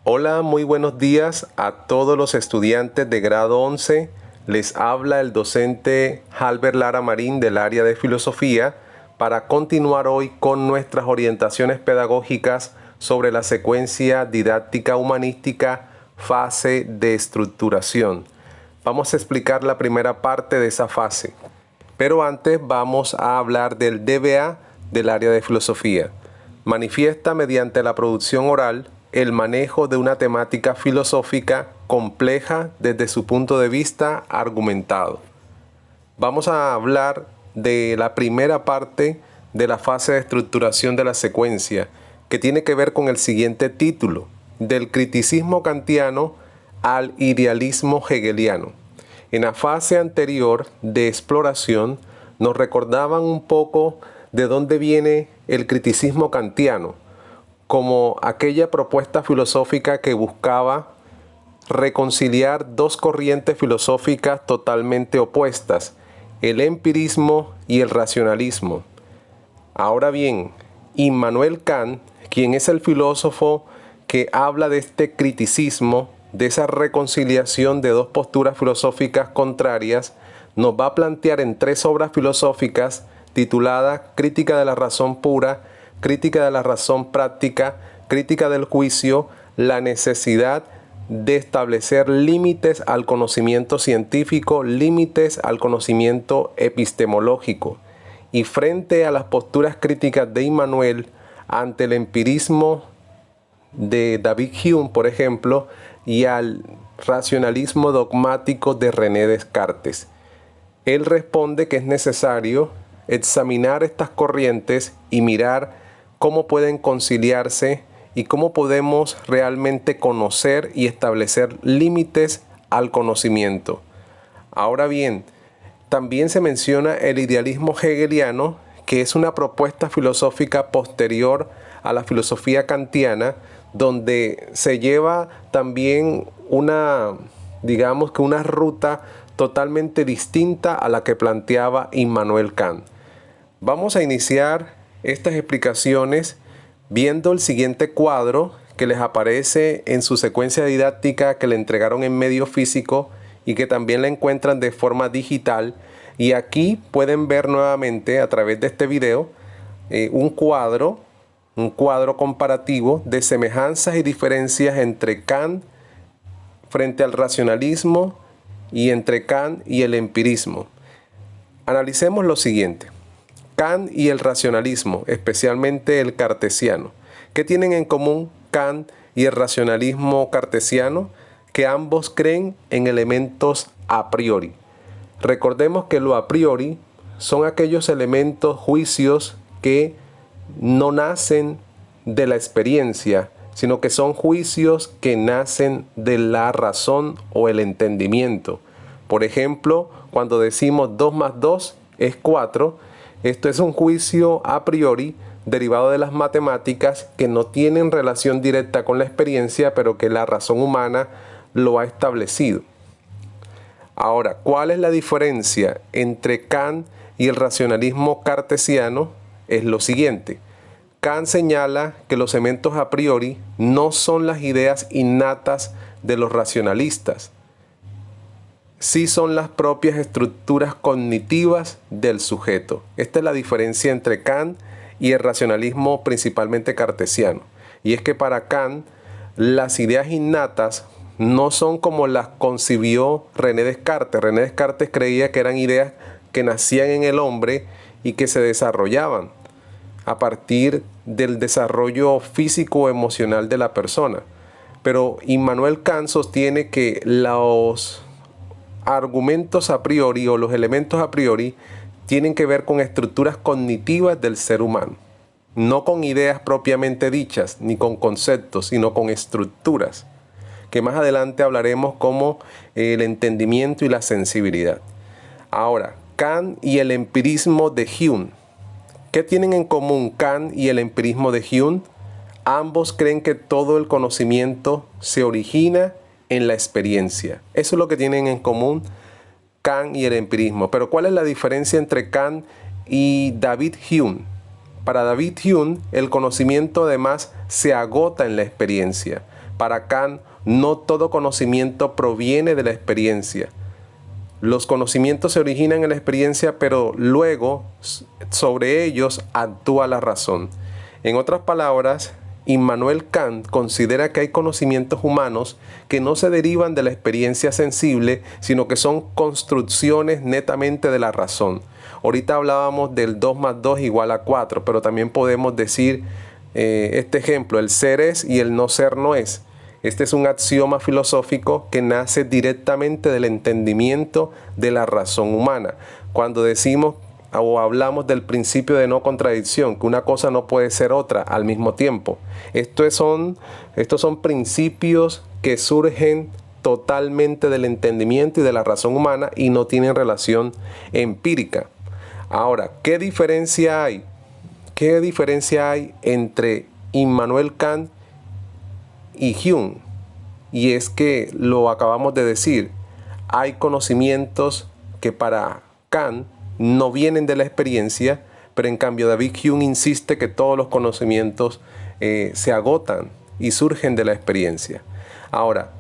Hola, muy buenos días a todos los estudiantes de grado 11. Les habla el docente Halber Lara Marín del área de filosofía para continuar hoy con nuestras orientaciones pedagógicas sobre la secuencia didáctica humanística fase de estructuración. Vamos a explicar la primera parte de esa fase, pero antes vamos a hablar del DBA del área de filosofía. Manifiesta mediante la producción oral el manejo de una temática filosófica compleja desde su punto de vista argumentado. Vamos a hablar de la primera parte de la fase de estructuración de la secuencia, que tiene que ver con el siguiente título: del criticismo kantiano al idealismo hegeliano. En la fase anterior de exploración nos recordaban un poco de dónde viene el criticismo kantiano, como aquella propuesta filosófica que buscaba reconciliar dos corrientes filosóficas totalmente opuestas, el empirismo y el racionalismo. Ahora bien, Immanuel Kant, quien es el filósofo que habla de este criticismo, de esa reconciliación de dos posturas filosóficas contrarias, nos va a plantear en tres obras filosóficas tituladas Crítica de la razón pura, Crítica de la razón práctica, Crítica del juicio, la necesidad de establecer límites al conocimiento científico, límites al conocimiento epistemológico. Y frente a las posturas críticas de Immanuel ante el empirismo de David Hume, por ejemplo, y al racionalismo dogmático de René Descartes, él responde que es necesario examinar estas corrientes y mirar cómo pueden conciliarse y cómo podemos realmente conocer y establecer límites al conocimiento. Ahora bien, también se menciona el idealismo hegeliano, que es una propuesta filosófica posterior a la filosofía kantiana, donde se lleva también una ruta totalmente distinta a la que planteaba Immanuel Kant. Vamos a iniciar estas explicaciones viendo el siguiente cuadro que les aparece en su secuencia didáctica que le entregaron en medio físico y que también la encuentran de forma digital. Y aquí pueden ver nuevamente a través de este video un cuadro comparativo de semejanzas y diferencias entre Kant frente al racionalismo y entre Kant y el empirismo. Analicemos lo siguiente: Kant y el racionalismo, especialmente el cartesiano. ¿Qué tienen en común Kant y el racionalismo cartesiano? Que ambos creen en elementos a priori. Recordemos que lo a priori son aquellos elementos, juicios que no nacen de la experiencia, sino que son juicios que nacen de la razón o el entendimiento. Por ejemplo, cuando decimos 2 más 2 es 4, esto es un juicio a priori derivado de las matemáticas que no tienen relación directa con la experiencia, pero que la razón humana lo ha establecido. Ahora, ¿cuál es la diferencia entre Kant y el racionalismo cartesiano? Es lo siguiente: Kant señala que los elementos a priori no son las ideas innatas de los racionalistas, sí son las propias estructuras cognitivas del sujeto. Esta es la diferencia entre Kant y el racionalismo principalmente cartesiano. Y es que para Kant las ideas innatas no son como las concibió René Descartes. René Descartes creía que eran ideas que nacían en el hombre y que se desarrollaban a partir del desarrollo físico-emocional de la persona. Pero Immanuel Kant sostiene que los argumentos a priori o los elementos a priori tienen que ver con estructuras cognitivas del ser humano, no con ideas propiamente dichas ni con conceptos, sino con estructuras, que más adelante hablaremos como el entendimiento y la sensibilidad. Ahora, Kant y el empirismo de Hume. ¿Qué tienen en común Kant y el empirismo de Hume? Ambos creen que todo el conocimiento se origina en la experiencia. Eso es lo que tienen en común Kant y el empirismo. Pero ¿cuál es la diferencia entre Kant y David Hume? Para David Hume, el conocimiento además se agota en la experiencia. Para Kant, no todo conocimiento proviene de la experiencia. Los conocimientos se originan en la experiencia, pero luego sobre ellos actúa la razón. En otras palabras, Immanuel Kant considera que hay conocimientos humanos que no se derivan de la experiencia sensible, sino que son construcciones netamente de la razón. Ahorita hablábamos del 2 más 2 igual a 4, pero también podemos decir este ejemplo, el ser es y el no ser no es. Este es un axioma filosófico que nace directamente del entendimiento de la razón humana. Cuando decimos o hablamos del principio de no contradicción, que una cosa no puede ser otra al mismo tiempo. Estos son principios que surgen totalmente del entendimiento y de la razón humana y no tienen relación empírica. Ahora, ¿qué diferencia hay? ¿Qué diferencia hay entre Immanuel Kant y Hume? Y es que lo acabamos de decir, hay conocimientos que para Kant no vienen de la experiencia, pero en cambio David Hume insiste que todos los conocimientos se agotan y surgen de la experiencia. Ahora,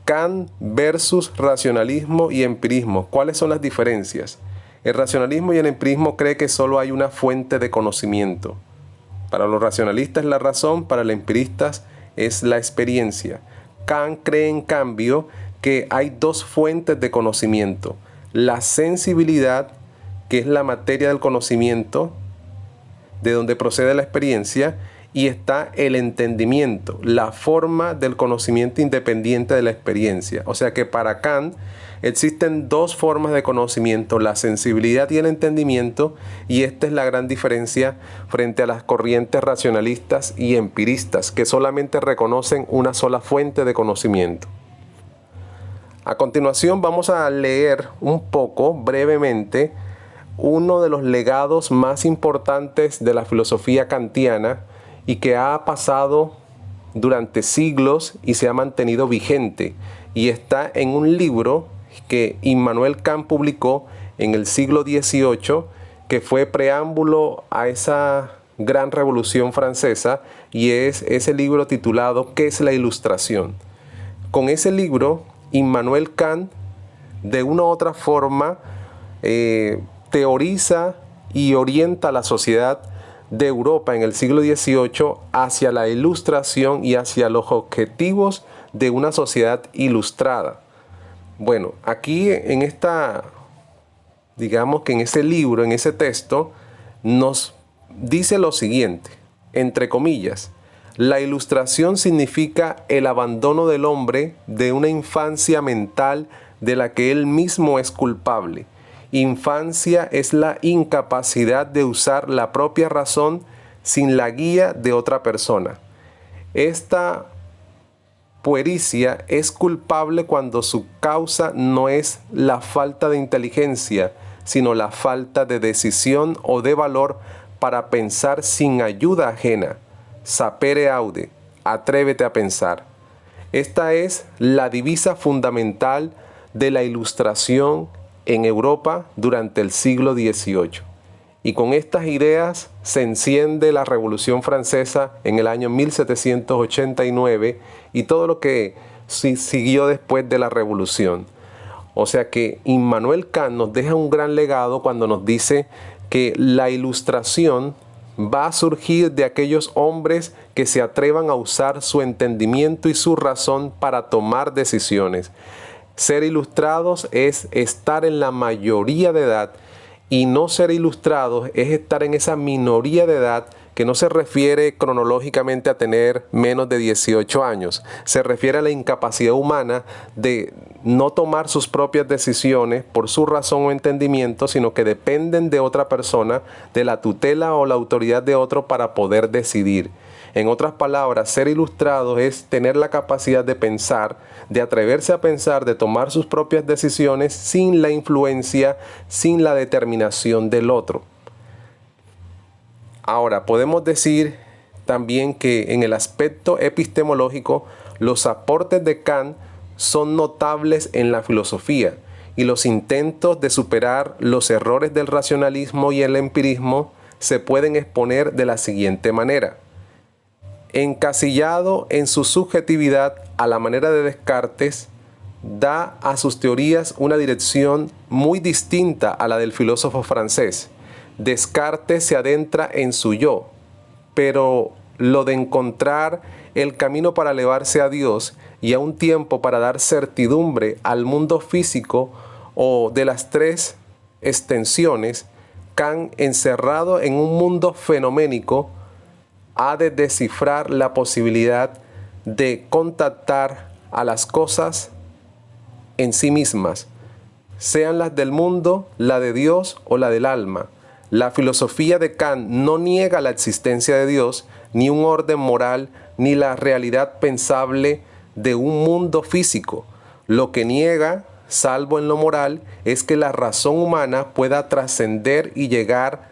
Kant versus racionalismo y empirismo, ¿cuáles son las diferencias? El racionalismo y el empirismo cree que solo hay una fuente de conocimiento. Para los racionalistas es la razón, para los empiristas es la experiencia. Kant cree en cambio que hay dos fuentes de conocimiento. La sensibilidad, que es la materia del conocimiento, de donde procede la experiencia, y está el entendimiento, la forma del conocimiento independiente de la experiencia. O sea que para Kant existen dos formas de conocimiento, la sensibilidad y el entendimiento, y esta es la gran diferencia frente a las corrientes racionalistas y empiristas, que solamente reconocen una sola fuente de conocimiento. A continuación vamos a leer un poco, brevemente, uno de los legados más importantes de la filosofía kantiana y que ha pasado durante siglos y se ha mantenido vigente, y está en un libro que Immanuel Kant publicó en el siglo XVIII, que fue preámbulo a esa gran revolución francesa, y es ese libro titulado ¿Qué es la Ilustración? Con ese libro, Immanuel Kant, de una u otra forma, teoriza y orienta a la sociedad de Europa en el siglo XVIII hacia la ilustración y hacia los objetivos de una sociedad ilustrada. Bueno, aquí digamos que en ese libro, en ese texto, nos dice lo siguiente, entre comillas: la ilustración significa el abandono del hombre de una infancia mental de la que él mismo es culpable. Infancia es la incapacidad de usar la propia razón sin la guía de otra persona. Esta puericia es culpable cuando su causa no es la falta de inteligencia, sino la falta de decisión o de valor para pensar sin ayuda ajena. Sapere aude, atrévete a pensar. Esta es la divisa fundamental de la Ilustración en Europa durante el siglo XVIII. Y con estas ideas se enciende la Revolución Francesa en el año 1789 y todo lo que siguió después de la Revolución. O sea que Immanuel Kant nos deja un gran legado cuando nos dice que la Ilustración va a surgir de aquellos hombres que se atrevan a usar su entendimiento y su razón para tomar decisiones. Ser ilustrados es estar en la mayoría de edad, y no ser ilustrados es estar en esa minoría de edad que no se refiere cronológicamente a tener menos de 18 años. Se refiere a la incapacidad humana de no tomar sus propias decisiones por su razón o entendimiento, sino que dependen de otra persona, de la tutela o la autoridad de otro para poder decidir. En otras palabras, ser ilustrados es tener la capacidad de pensar, de atreverse a pensar, de tomar sus propias decisiones sin la influencia, sin la determinación del otro. Ahora, podemos decir también que en el aspecto epistemológico, los aportes de Kant son notables en la filosofía, y los intentos de superar los errores del racionalismo y el empirismo se pueden exponer de la siguiente manera. encasillado en su subjetividad a la manera de Descartes, da a sus teorías una dirección muy distinta a la del filósofo francés. Descartes se adentra en su yo, pero lo de encontrar el camino para elevarse a Dios y a un tiempo para dar certidumbre al mundo físico o de las tres extensiones, Kant, encerrado en un mundo fenoménico, ha de descifrar la posibilidad de contactar a las cosas en sí mismas, sean las del mundo, la de Dios o la del alma. La filosofía de Kant no niega la existencia de Dios, ni un orden moral, ni la realidad pensable de un mundo físico. Lo que niega, salvo en lo moral, es que la razón humana pueda trascender y llegar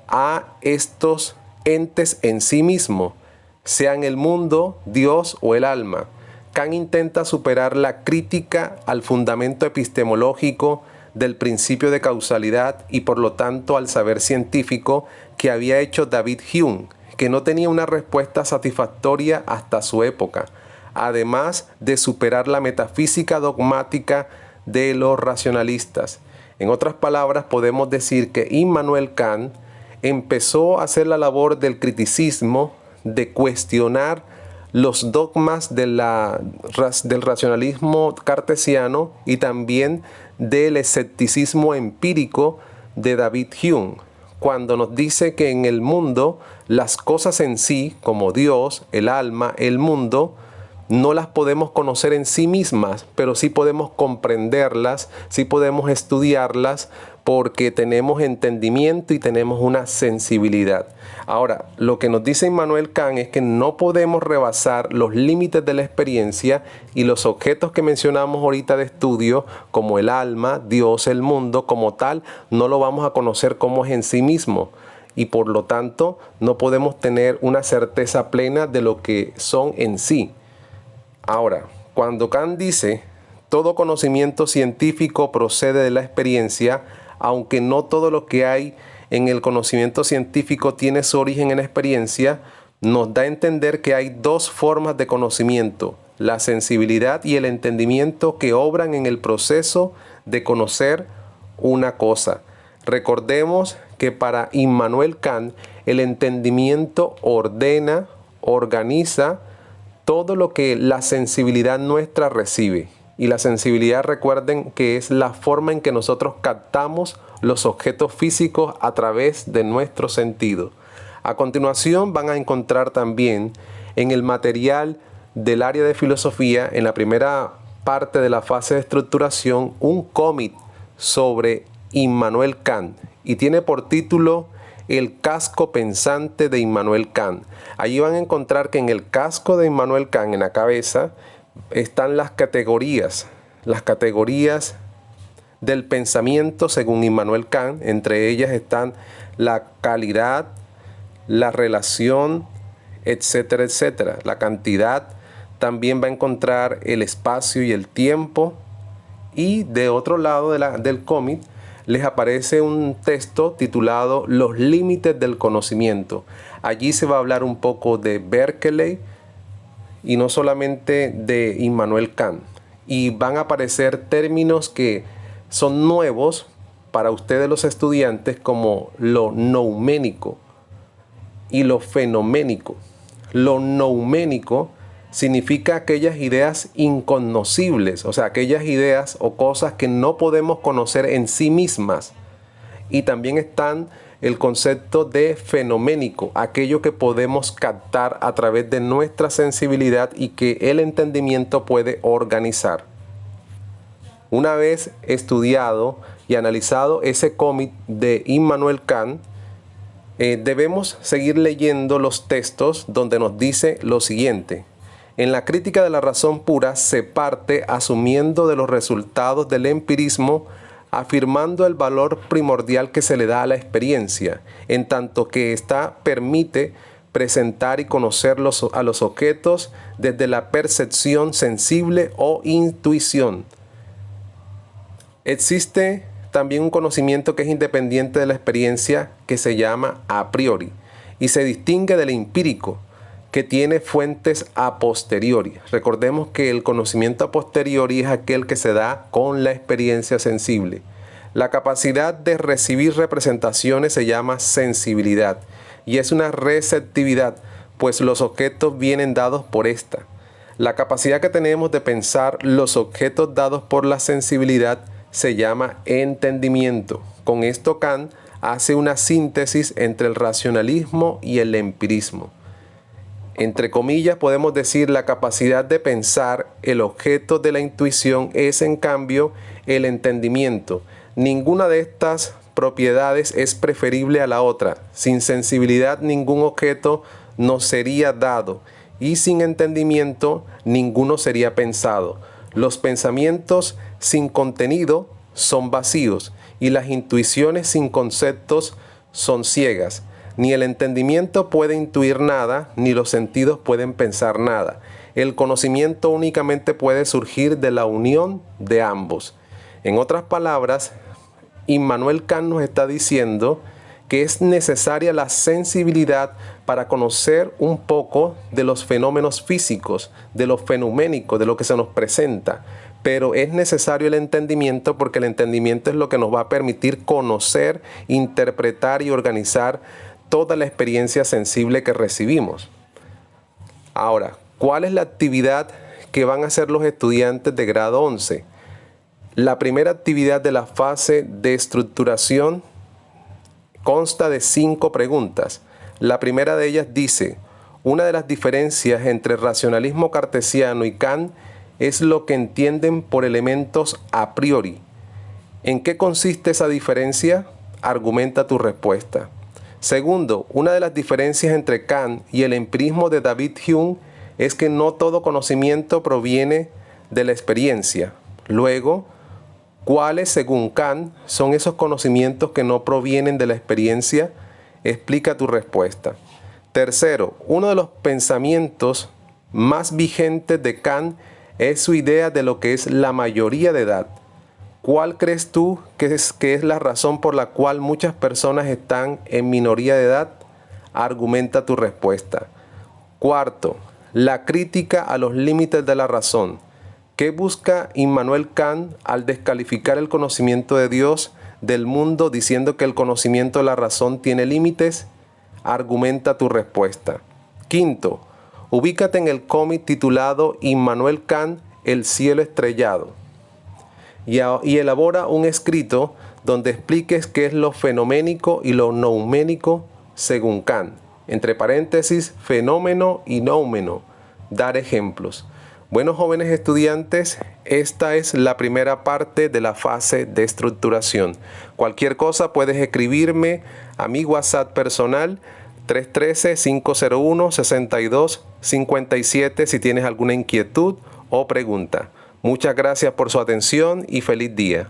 a estos entes en sí mismo, sean el mundo, Dios o el alma. Kant intenta superar la crítica al fundamento epistemológico del principio de causalidad y por lo tanto al saber científico que había hecho David Hume, que no tenía una respuesta satisfactoria hasta su época, además de superar la metafísica dogmática de los racionalistas. En otras palabras, podemos decir que Immanuel Kant empezó a hacer la labor del criticismo, de cuestionar los dogmas del racionalismo cartesiano y también del escepticismo empírico de David Hume, cuando nos dice que en el mundo las cosas en sí, como Dios, el alma, el mundo, no las podemos conocer en sí mismas, pero sí podemos comprenderlas, sí podemos estudiarlas, porque tenemos entendimiento y tenemos una sensibilidad. Ahora, lo que nos dice Immanuel Kant es que no podemos rebasar los límites de la experiencia y los objetos que mencionamos ahorita de estudio, como el alma, Dios, el mundo, como tal, no lo vamos a conocer como es en sí mismo. Y por lo tanto, no podemos tener una certeza plena de lo que son en sí. Ahora, cuando Kant dice, todo conocimiento científico procede de la experiencia, aunque no todo lo que hay en el conocimiento científico tiene su origen en la experiencia, nos da a entender que hay dos formas de conocimiento, la sensibilidad y el entendimiento que obran en el proceso de conocer una cosa. Recordemos que para Immanuel Kant el entendimiento ordena, organiza todo lo que la sensibilidad nuestra recibe. Y la sensibilidad, recuerden que es la forma en que nosotros captamos los objetos físicos a través de nuestros sentidos. A continuación van a encontrar también en el material del área de filosofía, en la primera parte de la fase de estructuración, un cómic sobre Immanuel Kant y tiene por título El casco pensante de Immanuel Kant. Allí van a encontrar que en el casco de Immanuel Kant, en la cabeza, están las categorías del pensamiento según Immanuel Kant. Entre ellas están la calidad, la relación, etcétera, etcétera. La cantidad, también va a encontrar el espacio y el tiempo. Y de otro lado del cómic les aparece un texto titulado Los límites del conocimiento. Allí se va a hablar un poco de Berkeley y no solamente de Immanuel Kant. Y van a aparecer términos que son nuevos para ustedes los estudiantes, como lo nouménico y lo fenoménico. Lo nouménico significa aquellas ideas incognoscibles, o sea, aquellas ideas o cosas que no podemos conocer en sí mismas. Y también están el concepto de fenoménico, aquello que podemos captar a través de nuestra sensibilidad y que el entendimiento puede organizar. Una vez estudiado y analizado ese cómic de Immanuel Kant, debemos seguir leyendo los textos donde nos dice lo siguiente. En la crítica de la razón pura se parte asumiendo de los resultados del empirismo, afirmando el valor primordial que se le da a la experiencia, en tanto que ésta permite presentar y conocer a los objetos desde la percepción sensible o intuición. Existe también un conocimiento que es independiente de la experiencia, que se llama a priori y se distingue del empírico, que tiene fuentes a posteriori. Recordemos que el conocimiento a posteriori es aquel que se da con la experiencia sensible. La capacidad de recibir representaciones se llama sensibilidad y es una receptividad, pues los objetos vienen dados por esta. La capacidad que tenemos de pensar los objetos dados por la sensibilidad se llama entendimiento. Con esto Kant hace una síntesis entre el racionalismo y el empirismo. Entre comillas podemos decir la capacidad de pensar el objeto de la intuición es en cambio el entendimiento. Ninguna de estas propiedades es preferible a la otra. Sin sensibilidad ningún objeto nos sería dado y sin entendimiento ninguno sería pensado. Los pensamientos sin contenido son vacíos y las intuiciones sin conceptos son ciegas. Ni el entendimiento puede intuir nada, ni los sentidos pueden pensar nada. El conocimiento únicamente puede surgir de la unión de ambos. En otras palabras, Immanuel Kant nos está diciendo que es necesaria la sensibilidad para conocer un poco de los fenómenos físicos, de lo fenoménico, de lo que se nos presenta. Pero es necesario el entendimiento porque el entendimiento es lo que nos va a permitir conocer, interpretar y organizar toda la experiencia sensible que recibimos. Ahora, ¿cuál es la actividad que van a hacer los estudiantes de grado 11? La primera actividad de la fase de estructuración consta de 5 preguntas. La primera de ellas dice, una de las diferencias entre racionalismo cartesiano y Kant es lo que entienden por elementos a priori. ¿En qué consiste esa diferencia? Argumenta tu respuesta. Segundo, una de las diferencias entre Kant y el empirismo de David Hume es que no todo conocimiento proviene de la experiencia. Luego, ¿cuáles, según Kant, son esos conocimientos que no provienen de la experiencia? Explica tu respuesta. Tercero, uno de los pensamientos más vigentes de Kant es su idea de lo que es la mayoría de edad. ¿Cuál crees tú que es la razón por la cual muchas personas están en minoría de edad? Argumenta tu respuesta. Cuarto, la crítica a los límites de la razón. ¿Qué busca Immanuel Kant al descalificar el conocimiento de Dios del mundo diciendo que el conocimiento de la razón tiene límites? Argumenta tu respuesta. Quinto, ubícate en el cómic titulado Immanuel Kant, El cielo estrellado. Y elabora un escrito donde expliques qué es lo fenoménico y lo nouménico según Kant. Entre paréntesis, fenómeno y noumeno. Dar ejemplos. Bueno, jóvenes estudiantes, esta es la primera parte de la fase de estructuración. Cualquier cosa puedes escribirme a mi WhatsApp personal 313-501-6257 si tienes alguna inquietud o pregunta. Muchas gracias por su atención y feliz día.